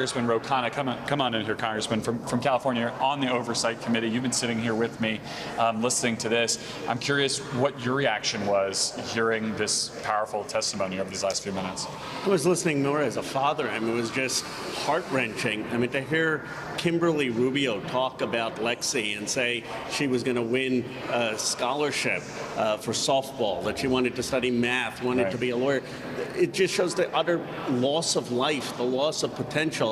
Congressman Khanna, come on in here, Congressman, from California, on the Oversight Committee. You've been sitting here with me, listening to this. I'm curious what your reaction was hearing this powerful testimony over these last few minutes. I was listening more as a father. I mean, it was just heart-wrenching. I mean, to hear Kimberly Rubio talk about Lexi and say she was going to win a scholarship for softball, that she wanted to study math, wanted to be a lawyer, it just shows the utter loss of life, the loss of potential.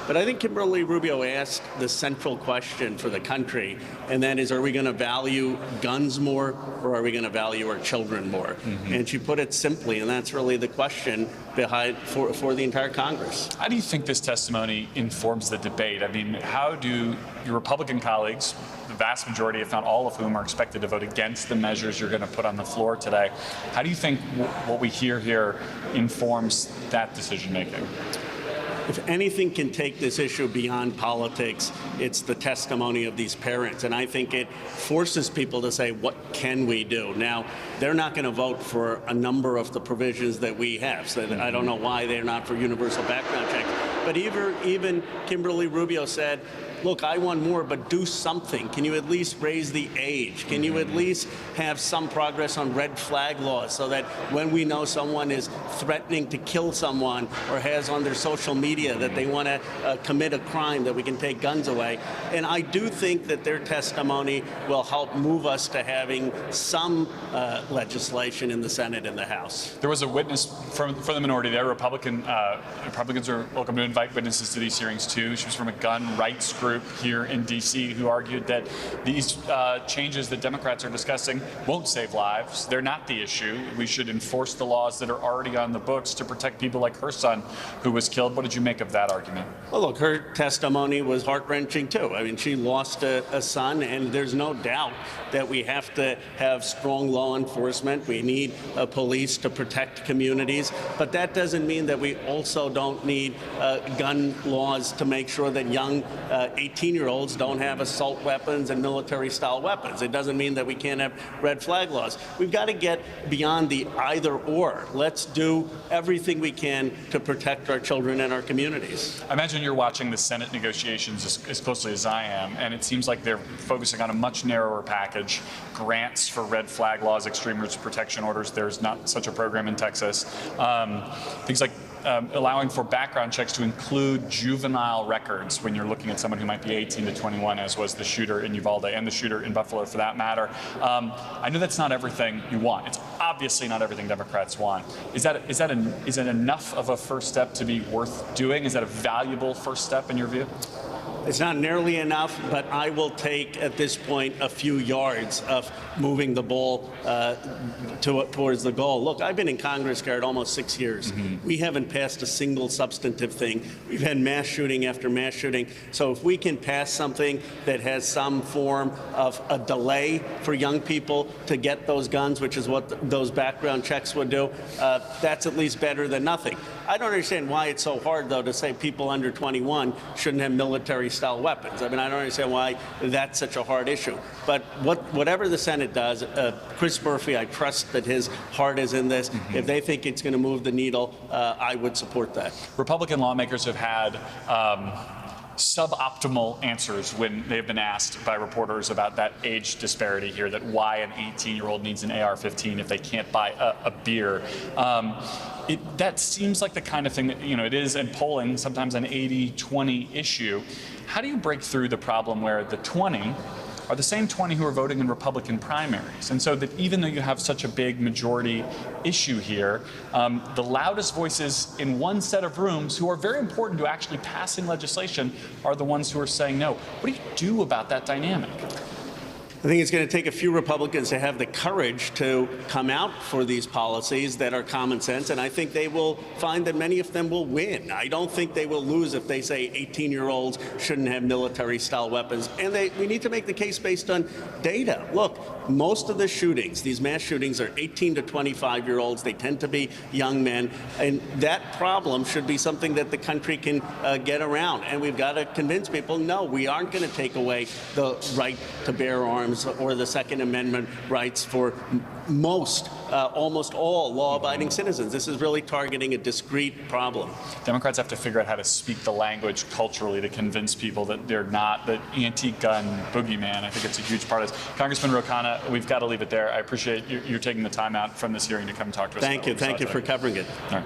But I think Kimberly Rubio asked the central question for the country, and that is, are we going to value guns more, or are we going to value our children more? And she put it simply, and that's really the question behind for the entire Congress. How do you think this testimony informs the debate? I mean, how do your Republican colleagues, the vast majority, if not all of whom, are expected to vote against the measures you're going to put on the floor today, how do you think what we hear here informs that decision-making? If anything can take this issue beyond politics, it's the testimony of these parents. And I think it forces people to say, what can we do? Now, they're not going to vote for a number of the provisions that we have. So I don't know why they're not for universal background checks. But even Kimberly Rubio said, look, I want more, but do something. Can you at least raise the age? Can you at least have some progress on red flag laws so that when we know someone is threatening to kill someone or has on their social media that they want to commit a crime, that we can take guns away? And I do think that their testimony will help move us to having some legislation in the Senate and the House. There was a witness from the minority there. Republicans are welcome to invite witnesses to these hearings too. She was from a gun rights group here in D.C. who argued that these changes that Democrats are discussing won't save lives. They're not the issue. We should enforce the laws that are already on the books to protect people like her son who was killed. What did you make of that argument? Well, look, her testimony was heart-wrenching too. I mean, she lost a son, and there's no doubt that we have to have strong law enforcement. We need police to protect communities, but that doesn't mean that we also don't need gun laws to make sure that young 18-year-olds don't have assault weapons and military-style weapons. It doesn't mean that we can't have red flag laws. We've got to get beyond the either-or. Let's do everything we can to protect our children and our communities. I imagine you're watching the Senate negotiations as closely as I am, and it seems like they're focusing on a much narrower package. Grants for red flag laws, extreme risk protection orders. There's not such a program in Texas. Things like allowing for background checks to include juvenile records when you're looking at someone who might be 18 to 21, as was the shooter in Uvalde and the shooter in Buffalo for that matter. I know that's not everything you want. It's obviously not everything Democrats want. Is that enough of a first step to be worth doing? Is that a valuable first step in your view? It's not nearly enough, but I will take, at this point, a few yards of moving the ball towards the goal. Look, I've been in Congress, Garrett, almost 6 years. We haven't passed a single substantive thing. We've had mass shooting after mass shooting. So if we can pass something that has some form of a delay for young people to get those guns, which is what those background checks would do, that's at least better than nothing. I don't understand why it's so hard, though, to say people under 21 shouldn't have military-style weapons. I mean, I don't understand why that's such a hard issue. But whatever the Senate does, Chris Murphy, I trust that his heart is in this. If they think it's going to move the needle, I would support that. Republican lawmakers have had suboptimal answers when they've been asked by reporters about that age disparity here, that why an 18-year-old needs an AR-15 if they can't buy a beer. That seems like the kind of thing that, it is in polling, sometimes an 80-20 issue. How do you break through the problem where the 20 are the same 20 who are voting in Republican primaries? And so that even though you have such a big majority issue here, the loudest voices in one set of rooms who are very important to actually passing legislation are the ones who are saying no. What do you do about that dynamic? I think it's going to take a few Republicans to have the courage to come out for these policies that are common sense, and I think they will find that many of them will win. I don't think they will lose if they say 18-year-olds shouldn't have military-style weapons. And we need to make the case based on data. Look, most of the shootings, these mass shootings, are 18 to 25-year-olds. They tend to be young men, and that problem should be something that the country can get around. And we've got to convince people, no, we aren't going to take away the right to bear arms firearms or the Second Amendment rights for almost all law-abiding citizens. This is really targeting a discrete problem. Democrats have to figure out how to speak the language culturally to convince people that they're not the anti-gun boogeyman. I think it's a huge part of this. Congressman Khanna, we've got to leave it there. I appreciate you taking the time out from this hearing to come talk to us. Thank you for covering it. All right.